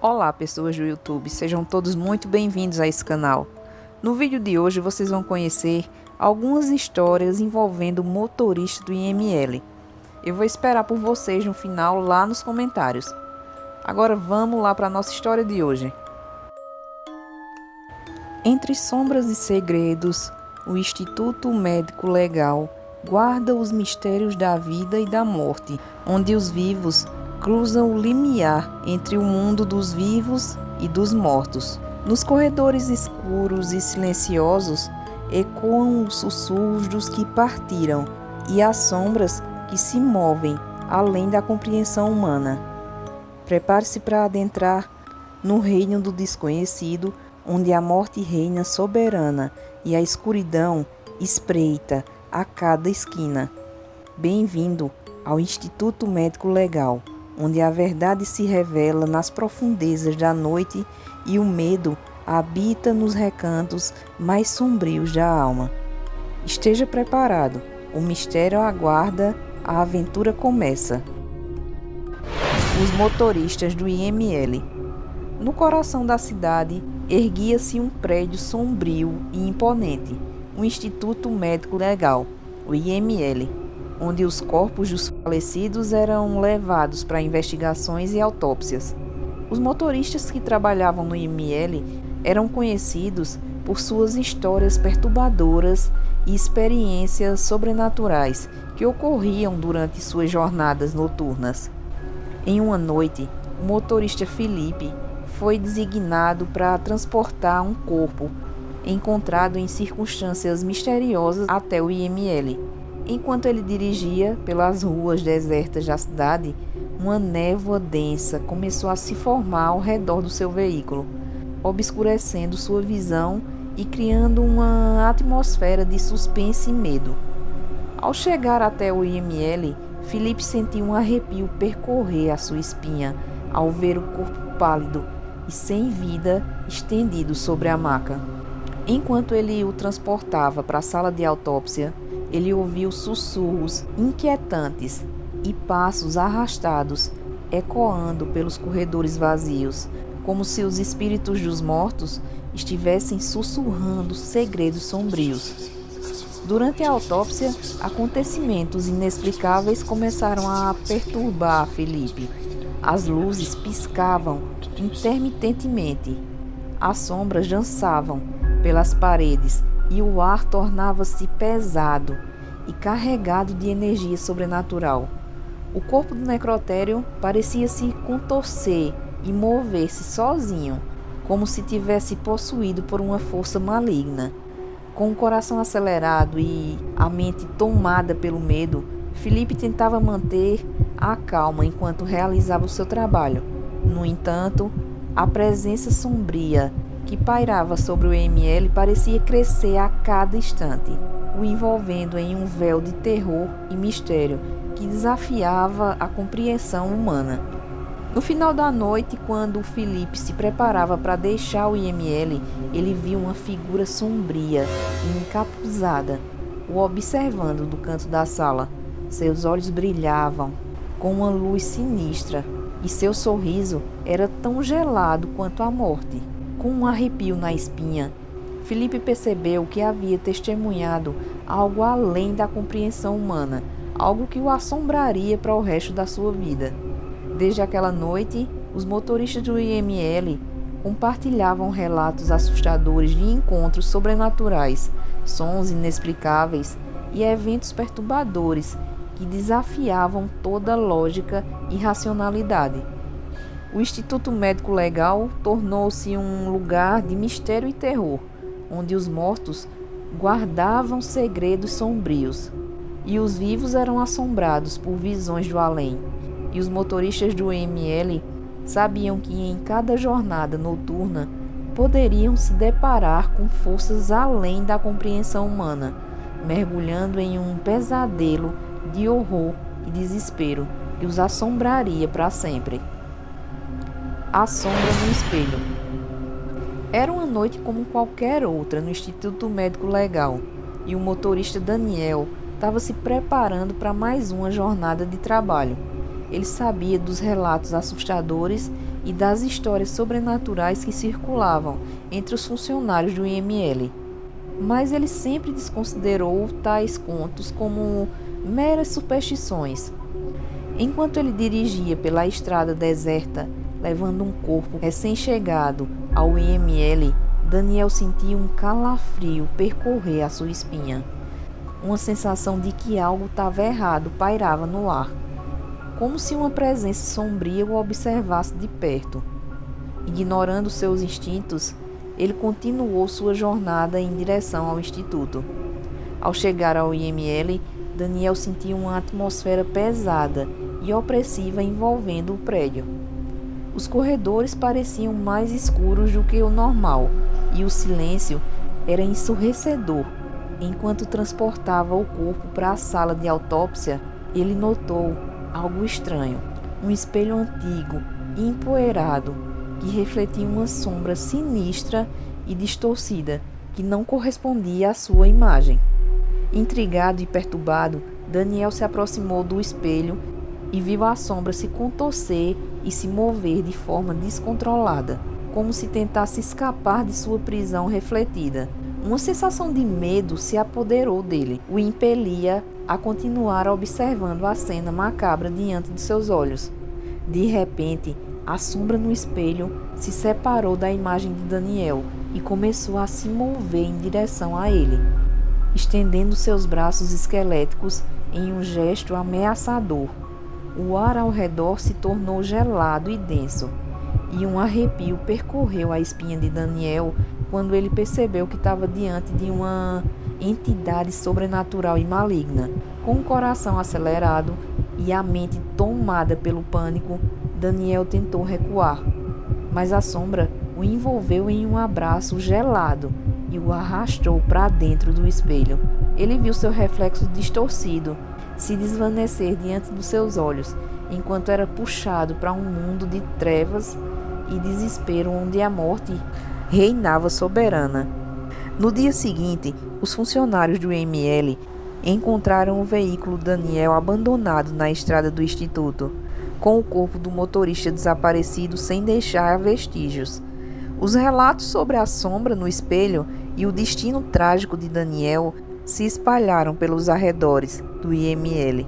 Olá pessoas do YouTube, sejam todos muito bem-vindos a esse canal. No vídeo de hoje vocês vão conhecer algumas histórias envolvendo o motorista do IML. Eu vou esperar por vocês no final lá nos comentários. Agora vamos lá para a nossa história de hoje. Entre sombras e segredos, o Instituto Médico Legal guarda os mistérios da vida e da morte, onde os vivos cruzam o limiar entre o mundo dos vivos e dos mortos. Nos corredores escuros e silenciosos ecoam os sussurros dos que partiram e as sombras que se movem além da compreensão humana. Prepare-se para adentrar no reino do desconhecido, onde a morte reina soberana e a escuridão espreita a cada esquina. Bem-vindo ao Instituto Médico Legal, onde a verdade se revela nas profundezas da noite e o medo habita nos recantos mais sombrios da alma. Esteja preparado, o mistério aguarda, a aventura começa. Os motoristas do IML. No coração da cidade, erguia-se um prédio sombrio e imponente, o Instituto Médico Legal, o IML, onde os corpos dos falecidos eram levados para investigações e autópsias. Os motoristas que trabalhavam no IML eram conhecidos por suas histórias perturbadoras e experiências sobrenaturais que ocorriam durante suas jornadas noturnas. Em uma noite, o motorista Felipe foi designado para transportar um corpo encontrado em circunstâncias misteriosas até o IML. Enquanto ele dirigia pelas ruas desertas da cidade, uma névoa densa começou a se formar ao redor do seu veículo, obscurecendo sua visão e criando uma atmosfera de suspense e medo. Ao chegar até o IML, Felipe sentiu um arrepio percorrer a sua espinha ao ver o corpo pálido e sem vida estendido sobre a maca. Enquanto ele o transportava para a sala de autópsia, ele ouviu sussurros inquietantes e passos arrastados ecoando pelos corredores vazios, como se os espíritos dos mortos estivessem sussurrando segredos sombrios. Durante a autópsia, acontecimentos inexplicáveis começaram a perturbar Felipe. As luzes piscavam intermitentemente, as sombras dançavam pelas paredes e o ar tornava-se pesado e carregado de energia sobrenatural. O corpo do necrotério parecia se contorcer e mover-se sozinho, como se tivesse possuído por uma força maligna. Com o coração acelerado e a mente tomada pelo medo, Felipe tentava manter a calma enquanto realizava o seu trabalho. No entanto, a presença sombria que pairava sobre o IML parecia crescer a cada instante, o envolvendo em um véu de terror e mistério que desafiava a compreensão humana. No final da noite, quando Felipe se preparava para deixar o IML, ele viu uma figura sombria e encapuzada, o observando do canto da sala. Seus olhos brilhavam com uma luz sinistra e seu sorriso era tão gelado quanto a morte. Com um arrepio na espinha, Felipe percebeu que havia testemunhado algo além da compreensão humana, algo que o assombraria para o resto da sua vida. Desde aquela noite, os motoristas do IML compartilhavam relatos assustadores de encontros sobrenaturais, sons inexplicáveis e eventos perturbadores que desafiavam toda lógica e racionalidade. O Instituto Médico Legal tornou-se um lugar de mistério e terror, onde os mortos guardavam segredos sombrios e os vivos eram assombrados por visões do além. E os motoristas do IML sabiam que em cada jornada noturna poderiam se deparar com forças além da compreensão humana, mergulhando em um pesadelo de horror e desespero que os assombraria para sempre. A sombra no espelho. Era uma noite como qualquer outra no Instituto Médico Legal e o motorista Daniel estava se preparando para mais uma jornada de trabalho. Ele sabia dos relatos assustadores e das histórias sobrenaturais que circulavam entre os funcionários do IML. Mas ele sempre desconsiderou tais contos como meras superstições. Enquanto ele dirigia pela estrada deserta, levando um corpo recém-chegado ao IML, Daniel sentia um calafrio percorrer a sua espinha. Uma sensação de que algo estava errado pairava no ar, como se uma presença sombria o observasse de perto. Ignorando seus instintos, ele continuou sua jornada em direção ao instituto. Ao chegar ao IML, Daniel sentia uma atmosfera pesada e opressiva envolvendo o prédio. Os corredores pareciam mais escuros do que o normal e o silêncio era ensurdecedor. Enquanto transportava o corpo para a sala de autópsia, ele notou algo estranho. Um espelho antigo e empoeirado que refletia uma sombra sinistra e distorcida que não correspondia à sua imagem. Intrigado e perturbado, Daniel se aproximou do espelho e viu a sombra se contorcer e se mover de forma descontrolada, como se tentasse escapar de sua prisão refletida. Uma sensação de medo se apoderou dele, o impelia a continuar observando a cena macabra diante de seus olhos. De repente, a sombra no espelho se separou da imagem de Daniel e começou a se mover em direção a ele, estendendo seus braços esqueléticos em um gesto ameaçador. O ar ao redor se tornou gelado e denso, e um arrepio percorreu a espinha de Daniel quando ele percebeu que estava diante de uma entidade sobrenatural e maligna. Com o coração acelerado e a mente tomada pelo pânico, Daniel tentou recuar, mas a sombra o envolveu em um abraço gelado e o arrastou para dentro do espelho. Ele viu seu reflexo distorcido se desvanecer diante dos seus olhos, enquanto era puxado para um mundo de trevas e desespero onde a morte reinava soberana. No dia seguinte, os funcionários do IML encontraram o veículo Daniel abandonado na estrada do instituto, com o corpo do motorista desaparecido sem deixar vestígios. Os relatos sobre a sombra no espelho e o destino trágico de Daniel se espalharam pelos arredores do IML,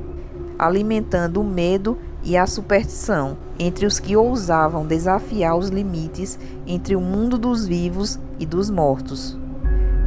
alimentando o medo e a superstição entre os que ousavam desafiar os limites entre o mundo dos vivos e dos mortos.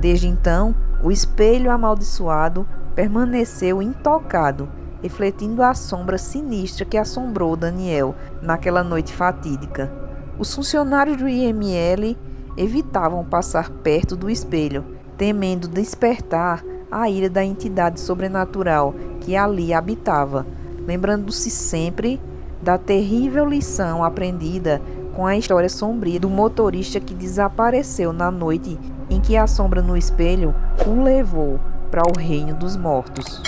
Desde então, o espelho amaldiçoado permaneceu intocado, refletindo a sombra sinistra que assombrou Daniel naquela noite fatídica. Os funcionários do IML evitavam passar perto do espelho, temendo despertar a ira da entidade sobrenatural que ali habitava, lembrando-se sempre da terrível lição aprendida com a história sombria do motorista que desapareceu na noite em que a sombra no espelho o levou para o reino dos mortos.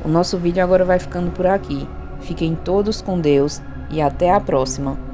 O nosso vídeo agora vai ficando por aqui. Fiquem todos com Deus e até a próxima.